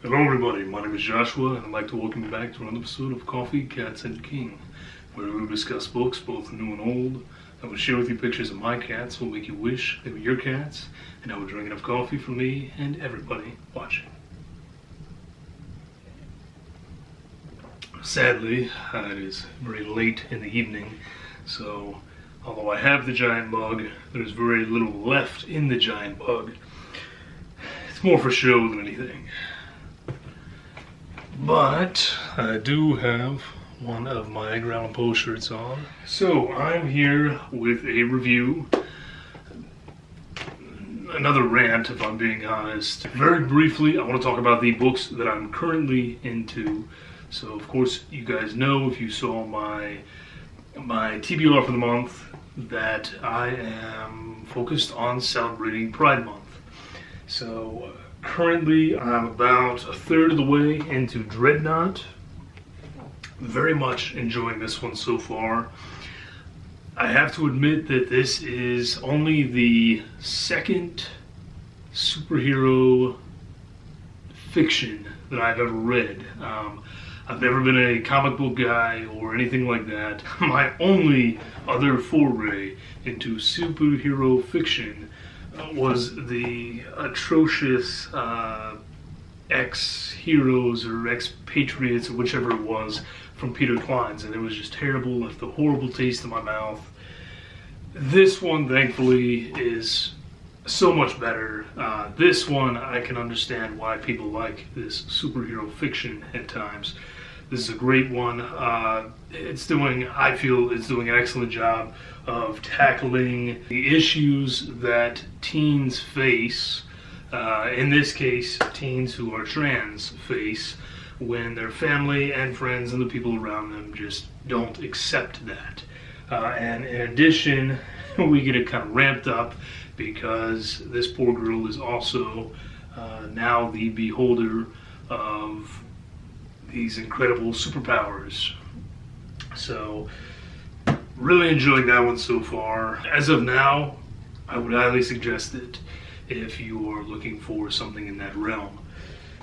Hello everybody, my name is Joshua and I'd like to welcome you back to another episode of Coffee, Cats, and King, where we will discuss books, both new and old. I will share with you pictures of my cats will make you wish they were your cats, and I will drink enough coffee for me and everybody watching. Sadly, it is very late in the evening, so although I have the giant bug, there's very little left in the giant bug. It's more for show than anything. But I do have one of my Edgar Allan Poe shirts on. So I'm here with a review. Another rant, if I'm being honest. Very briefly, I want to talk about the books that I'm currently into. So of course you guys know, if you saw my TBR for the month, that I am focused on celebrating Pride Month. So currently I'm about a third of the way into Dreadnought. Very much enjoying this one so far. I have to admit that this is only the second superhero fiction that I've ever read. I've never been a comic book guy or anything like that. My only other foray into superhero fiction was the atrocious ex-heroes or ex-patriots or whichever it was from Peter Klein's, and it was just terrible, left a horrible taste in my mouth. This one, thankfully, is so much better. This one, I can understand why people like this superhero fiction at times. This is a great one. I feel it's doing an excellent job of tackling the issues that teens face, in this case, teens who are trans face, when their family and friends and the people around them just don't accept that. And in addition, we get it kind of ramped up because this poor girl is also now the beholder of these incredible superpowers. So, really enjoying that one so far. As of now, I would highly suggest it if you are looking for something in that realm.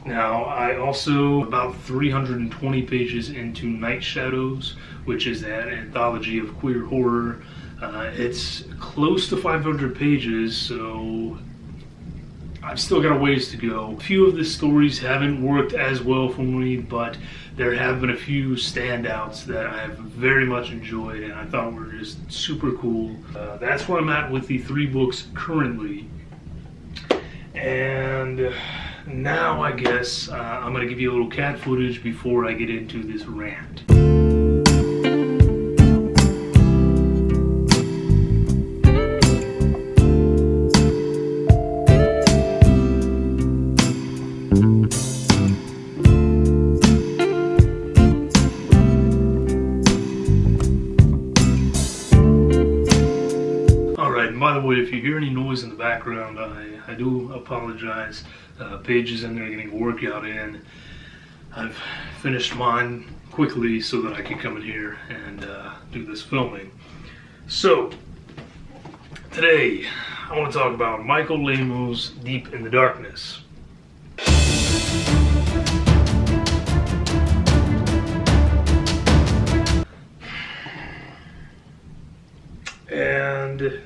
Now, I also, about 320 pages into Night Shadows, which is an anthology of queer horror. It's close to 500 pages, so I've still got a ways to go. A few of the stories haven't worked as well for me, but there have been a few standouts that I have very much enjoyed and I thought were just super cool. That's where I'm at with the 3 books currently. And now I guess I'm going to give you a little cat footage before I get into this rant. By the way, if you hear any noise in the background, I do apologize. Paige in there getting a workout in. I've finished mine quickly so that I can come in here and do this filming. So, today I want to talk about Michael Laimo's Deep in the Darkness. And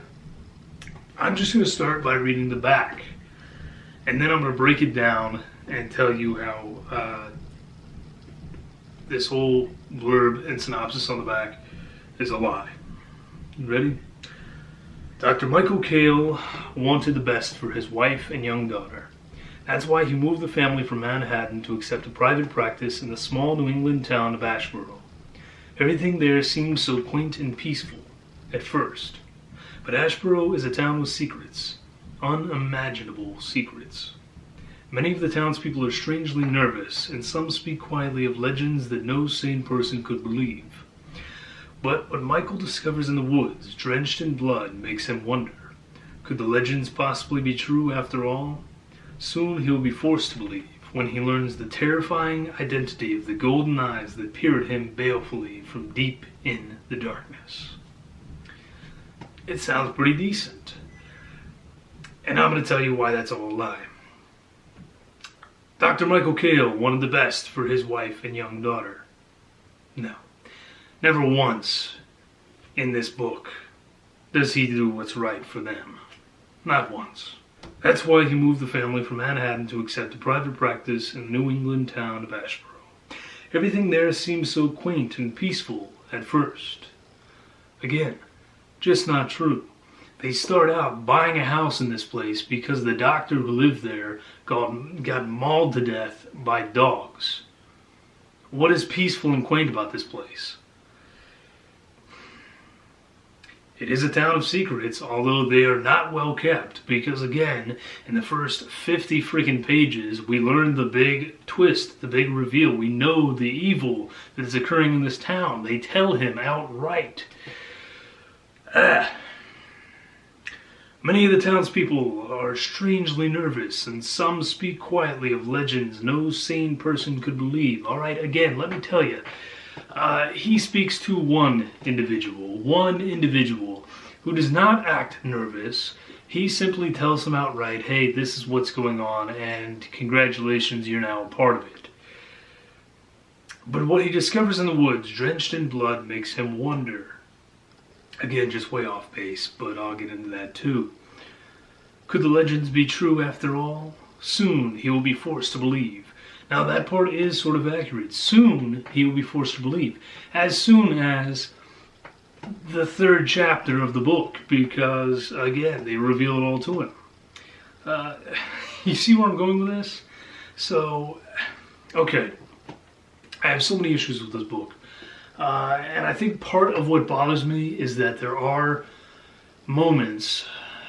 I'm just going to start by reading the back, and then I'm going to break it down and tell you how this whole blurb and synopsis on the back is a lie. You ready? Dr. Michael Cale wanted the best for his wife and young daughter. That's why he moved the family from Manhattan to accept a private practice in the small New England town of Asheboro. Everything there seemed so quaint and peaceful at first. But Asheboro is a town with secrets, unimaginable secrets. Many of the townspeople are strangely nervous, and some speak quietly of legends that no sane person could believe. But what Michael discovers in the woods, drenched in blood, makes him wonder. Could the legends possibly be true after all? Soon he'll be forced to believe when he learns the terrifying identity of the golden eyes that peer at him balefully from deep in the darkness. It sounds pretty decent. And I'm going to tell you why that's all a lie. Dr. Michael Cale wanted the best for his wife and young daughter. No, never once in this book does he do what's right for them. Not once. That's why he moved the family from Manhattan to accept a private practice in the New England town of Asheboro. Everything there seems so quaint and peaceful at first. Again, just not true. They start out buying a house in this place because the doctor who lived there got mauled to death by dogs. What is peaceful and quaint about this place? It is a town of secrets, although they are not well kept, because again, in the first 50 freaking pages, we learn the big twist, the big reveal. We know the evil that is occurring in this town. They tell him outright. Many of the townspeople are strangely nervous, and some speak quietly of legends no sane person could believe. Alright, again, let me tell you. He speaks to one individual who does not act nervous. He simply tells him outright, hey, this is what's going on, and congratulations, you're now a part of it. But what he discovers in the woods, drenched in blood, makes him wonder. Again, just way off base, but I'll get into that too. Could the legends be true after all? Soon he will be forced to believe. Now that part is sort of accurate. Soon he will be forced to believe. As soon as the 3rd chapter of the book, because again, they reveal it all to him. You see where I'm going with this? So, okay. I have so many issues with this book. And I think part of what bothers me is that there are moments,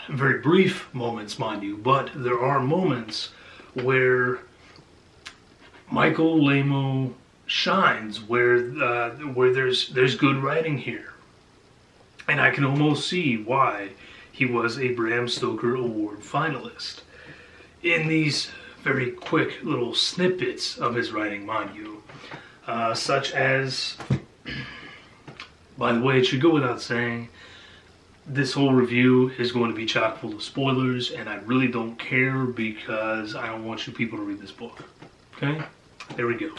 very brief moments, mind you, but there are moments where Michael Laimo shines, where there's good writing here, and I can almost see why he was a Bram Stoker Award finalist. In these very quick little snippets of his writing, mind you, such as, by the way, it should go without saying, this whole review is going to be chock full of spoilers, and I really don't care because I don't want you people to read this book. Okay? There we go.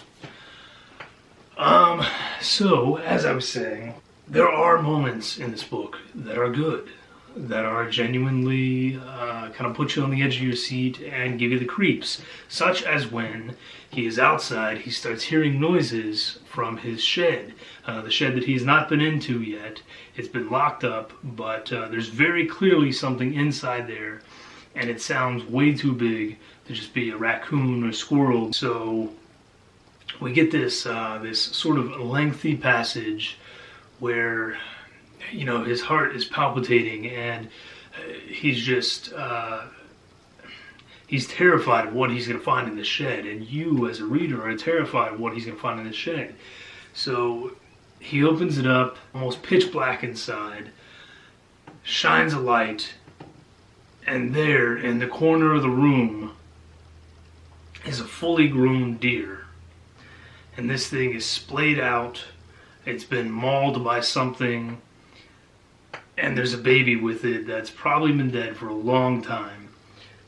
So, as I was saying, there are moments in this book that are good, that are genuinely kind of put you on the edge of your seat and give you the creeps, such as when he is outside, he starts hearing noises from his shed, the shed that he has not been into yet. It's been locked up, but there's very clearly something inside there, and it sounds way too big to just be a raccoon or squirrel. So we get this this sort of lengthy passage where, you know, his heart is palpitating, and he's just he's terrified of what he's going to find in the shed, and you as a reader are terrified of what he's going to find in the shed. So he opens it up, almost pitch black inside, shines a light, and there in the corner of the room is a fully grown deer. And this thing is splayed out, it's been mauled by something, and there's a baby with it that's probably been dead for a long time.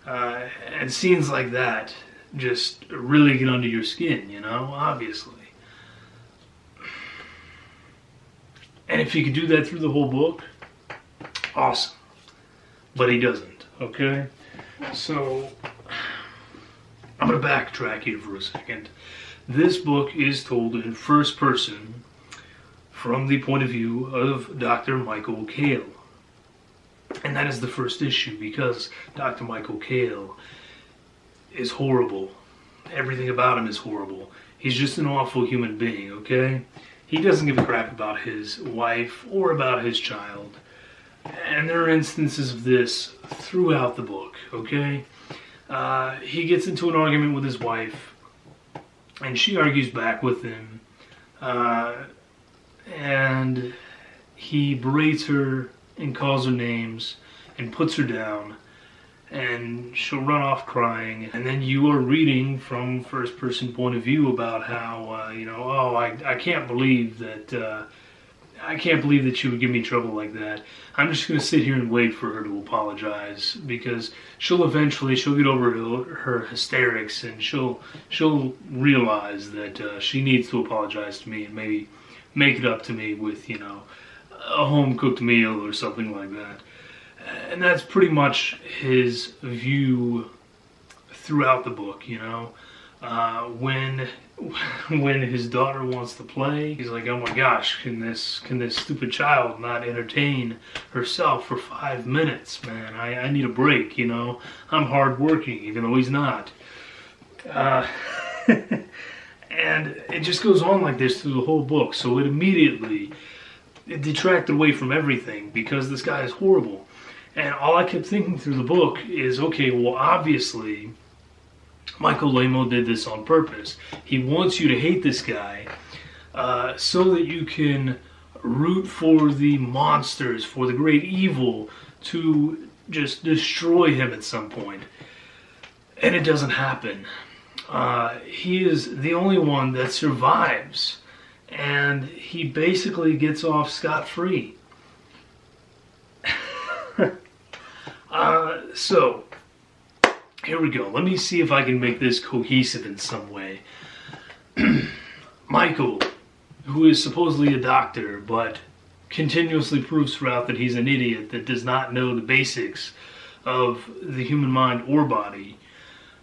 And scenes like that just really get under your skin, you know, obviously. And if he could do that through the whole book, awesome. But he doesn't, okay? So, I'm going to backtrack here for a second. This book is told in first person from the point of view of Dr. Michael Cale. And that is the first issue, because Dr. Michael Cale is horrible. Everything about him is horrible. He's just an awful human being, okay? He doesn't give a crap about his wife or about his child. And there are instances of this throughout the book, okay? He gets into an argument with his wife, and she argues back with him. And he berates her and calls her names and puts her down, and she'll run off crying. And then you are reading from first person point of view about how, you know, oh, I can't believe that I can't believe that she would give me trouble like that. I'm just going to sit here and wait for her to apologize, because she'll get over her hysterics, and she'll realize that she needs to apologize to me and maybe make it up to me with, a home cooked meal or something like that. And that's pretty much his view throughout the book, when his daughter wants to play, he's like, oh my gosh, can this stupid child not entertain herself for 5 minutes, man? I need a break, I'm hardworking, even though he's not. And it just goes on like this through the whole book, so it detracted away from everything, because this guy is horrible. And all I kept thinking through the book is, okay, well, obviously Michael Laimo did this on purpose. He wants you to hate this guy so that you can root for the monsters, for the great evil to just destroy him at some point. And it doesn't happen. He is the only one that survives, and he basically gets off scot-free. So, here we go. Let me see if I can make this cohesive in some way. Michael, who is supposedly a doctor, but continuously proves throughout that he's an idiot that does not know the basics of the human mind or body,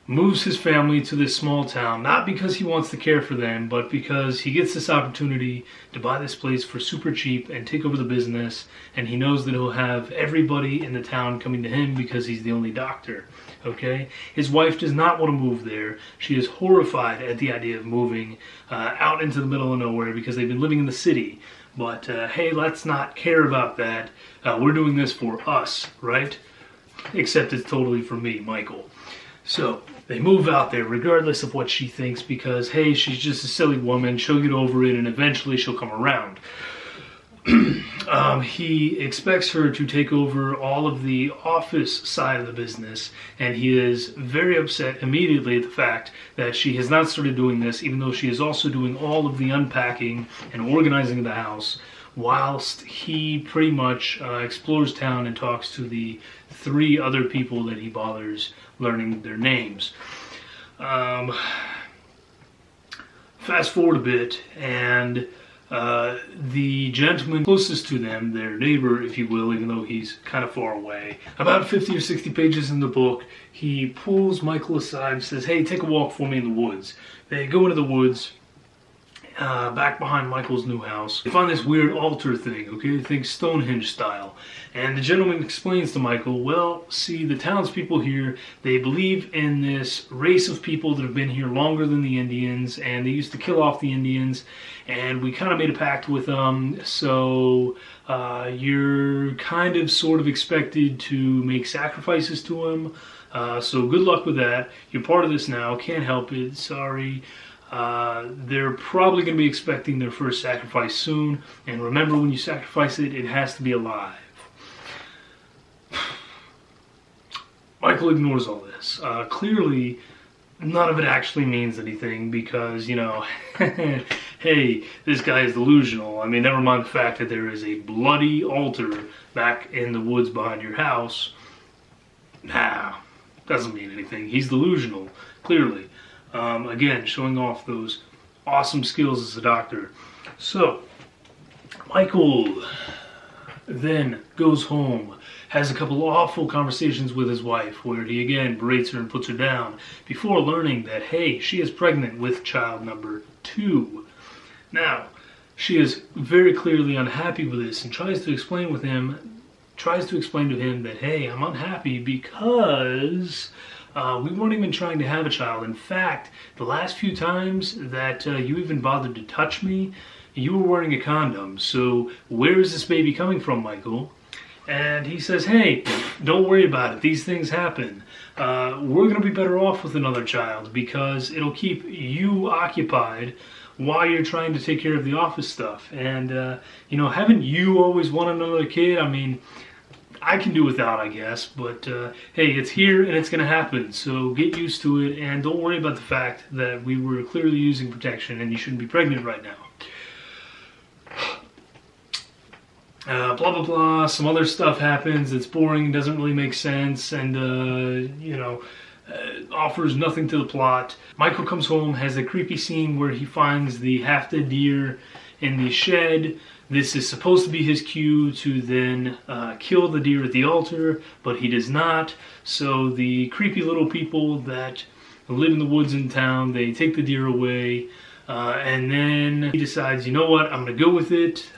moves his family to this small town, not because he wants to care for them, but because he gets this opportunity to buy this place for super cheap and take over the business, and he knows that he'll have everybody in the town coming to him because he's the only doctor. Okay? His wife does not want to move there. She is horrified at the idea of moving out into the middle of nowhere because they've been living in the city. But hey, let's not care about that. We're doing this for us, right? Except it's totally for me, Michael. So they move out there regardless of what she thinks, because hey, she's just a silly woman. She'll get over it and eventually she'll come around. He expects her to take over all of the office side of the business, and he is very upset immediately at the fact that she has not started doing this, even though she is also doing all of the unpacking and organizing of the house, whilst he pretty much explores town and talks to the 3 other people that he bothers learning their names. Fast forward a bit, and the gentleman closest to them, their neighbor, if you will, even though he's kind of far away, about 50 or 60 pages in the book, he pulls Michael aside and says, hey, take a walk for me in the woods. They go into the woods, back behind Michael's new house. They find this weird altar thing, okay? Think Stonehenge style. And the gentleman explains to Michael, well, see, the townspeople here, they believe in this race of people that have been here longer than the Indians, and they used to kill off the Indians, and we kind of made a pact with them, so you're kind of sort of expected to make sacrifices to them, so good luck with that. You're part of this now, can't help it, sorry. They're probably going to be expecting their first sacrifice soon, and remember, when you sacrifice it, it has to be alive. Michael ignores all this. Clearly, none of it actually means anything because, hey, this guy is delusional. I mean, never mind the fact that there is a bloody altar back in the woods behind your house. Nah, doesn't mean anything. He's delusional, clearly. Again, showing off those awesome skills as a doctor. So, Michael then goes home, has a couple awful conversations with his wife, where he again berates her and puts her down, before learning that, hey, she is pregnant with child number 2. Now, she is very clearly unhappy with this and tries to explain to him that, hey, I'm unhappy because we weren't even trying to have a child. In fact, the last few times that you even bothered to touch me, you were wearing a condom. So where is this baby coming from, Michael? And he says, hey, don't worry about it. These things happen. We're going to be better off with another child because it'll keep you occupied while you're trying to take care of the office stuff. And, haven't you always wanted another kid? I mean, I can do without, I guess, but hey, it's here and it's going to happen, so get used to it, and don't worry about the fact that we were clearly using protection and you shouldn't be pregnant right now. blah blah blah. Some other stuff happens. It's boring, doesn't really make sense, and offers nothing to the plot. Michael comes home, has a creepy scene where he finds the half-dead deer in the shed. This is supposed to be his cue to then kill the deer at the altar, but he does not. So the creepy little people that live in the woods in town, they take the deer away, and then he decides, you know what, I'm going to go with it.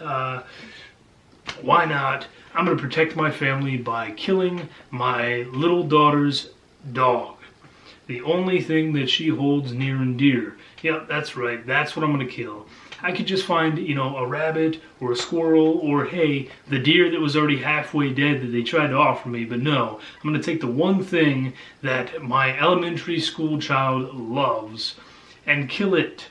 Why not? I'm going to protect my family by killing my little daughter's dog. The only thing that she holds near and dear. Yep, that's right. That's what I'm going to kill. I could just find, a rabbit or a squirrel or, hey, the deer that was already halfway dead that they tried to offer me. But no, I'm going to take the one thing that my elementary school child loves and kill it.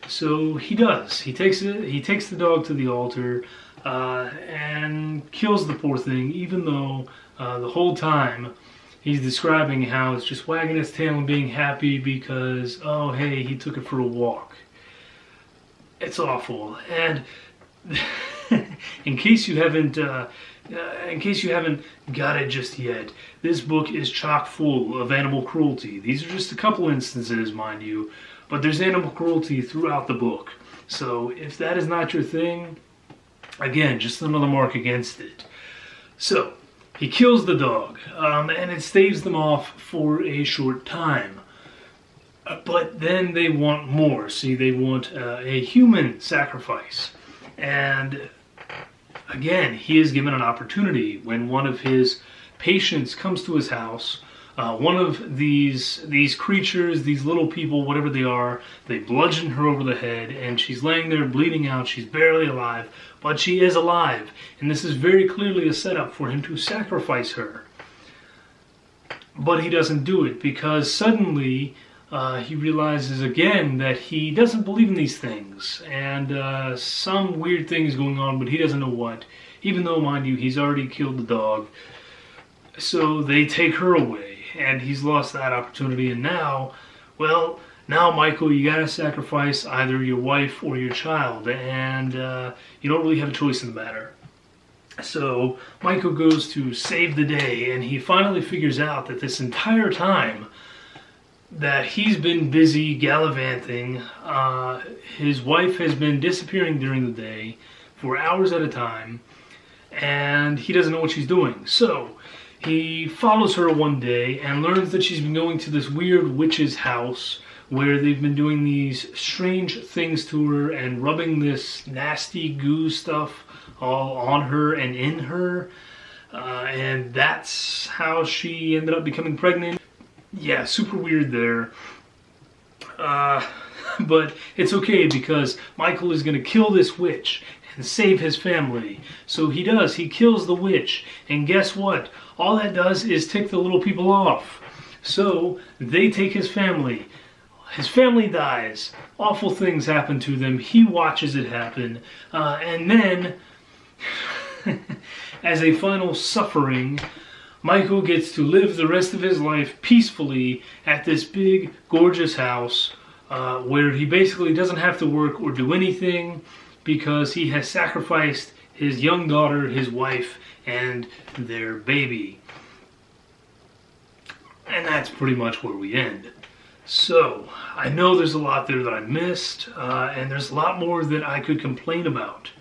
So he does. He takes the dog to the altar and kills the poor thing, even though the whole time he's describing how it's just wagging its tail and being happy because, oh, hey, he took it for a walk. It's awful. And in case you haven't got it just yet, this book is chock full of animal cruelty. These are just a couple instances, mind you, but there's animal cruelty throughout the book. So if that is not your thing, again, just another mark against it. So he kills the dog, and it staves them off for a short time. But then they want more. See, they want a human sacrifice. And again, he is given an opportunity when one of his patients comes to his house. One of these creatures, these little people, whatever they are, they bludgeon her over the head, and she's laying there bleeding out. She's barely alive, but she is alive. And this is very clearly a setup for him to sacrifice her. But he doesn't do it because suddenly he realizes again that he doesn't believe in these things, and some weird thing is going on, but he doesn't know what, even though, mind you, he's already killed the dog. So they take her away, and he's lost that opportunity, and now Michael, you gotta sacrifice either your wife or your child, and you don't really have a choice in the matter. So Michael goes to save the day, and he finally figures out that this entire time that he's been busy gallivanting, his wife has been disappearing during the day for hours at a time, and he doesn't know what she's doing. So he follows her one day and learns that she's been going to this weird witch's house where they've been doing these strange things to her and rubbing this nasty goo stuff all on her and in her, and that's how she ended up becoming pregnant. Yeah, super weird there. But it's okay because Michael is going to kill this witch and save his family. So he does. He kills the witch. And guess what? All that does is tick the little people off. So they take his family. His family dies. Awful things happen to them. He watches it happen. And then, as a final suffering, Michael gets to live the rest of his life peacefully at this big, gorgeous house where he basically doesn't have to work or do anything because he has sacrificed his young daughter, his wife, and their baby. And that's pretty much where we end. So, I know there's a lot there that I missed, and there's a lot more that I could complain about.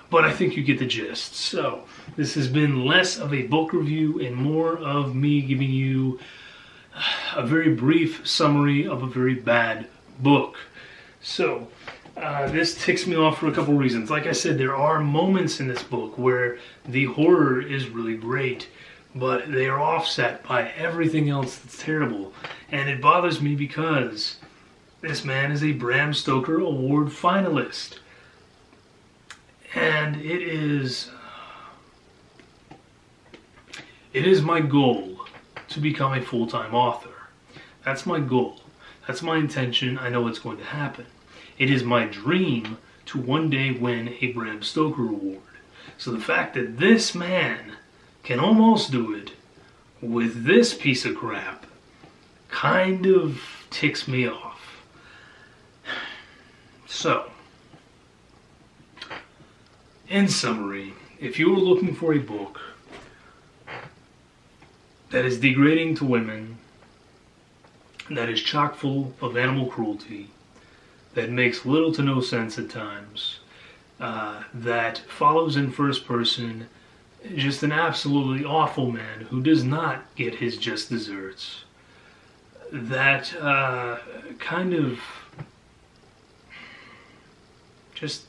But I think you get the gist. So, this has been less of a book review and more of me giving you a very brief summary of a very bad book. So, this ticks me off for a couple reasons. Like I said, there are moments in this book where the horror is really great, but they are offset by everything else that's terrible. And it bothers me because this man is a Bram Stoker Award finalist. And it is my goal to become a full-time author. That's my goal. That's my intention. I know it's going to happen. It is my dream to one day win a Bram Stoker Award. So the fact that this man can almost do it with this piece of crap kind of ticks me off. In summary, if you are looking for a book that is degrading to women, that is chock full of animal cruelty, that makes little to no sense at times, that follows in first person just an absolutely awful man who does not get his just desserts, that kind of just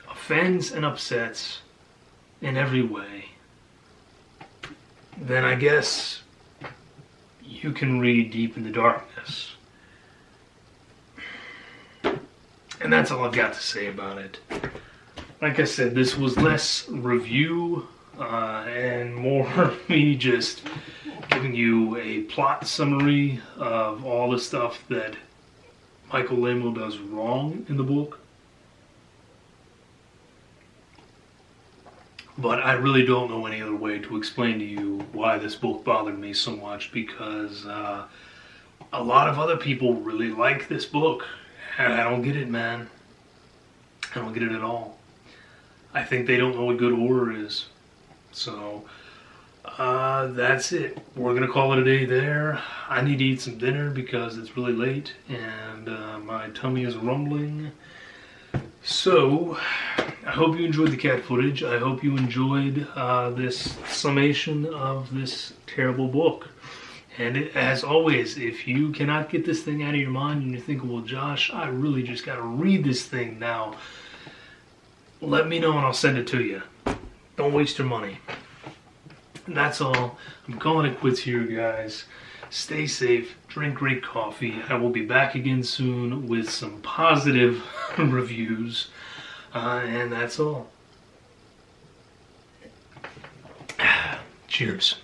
offends and upsets in every way, then I guess you can read Deep in the Darkness. And that's all I've got to say about it. Like I said, this was less review and more me just giving you a plot summary of all the stuff that Michael Laimo does wrong in the book. But I really don't know any other way to explain to you why this book bothered me so much, because a lot of other people really like this book, and I don't get it, man. I don't get it at all. I think they don't know what good horror is. So, that's it. We're going to call it a day there. I need to eat some dinner because it's really late, and my tummy is rumbling. So, I hope you enjoyed the cat footage. I hope you enjoyed this summation of this terrible book. And as always, if you cannot get this thing out of your mind and you're thinking, well, Josh, I really just got to read this thing now, let me know and I'll send it to you. Don't waste your money. And that's all. I'm calling it quits here, guys. Stay safe. Drink great coffee. I will be back again soon with some positive reviews. And that's all. Cheers.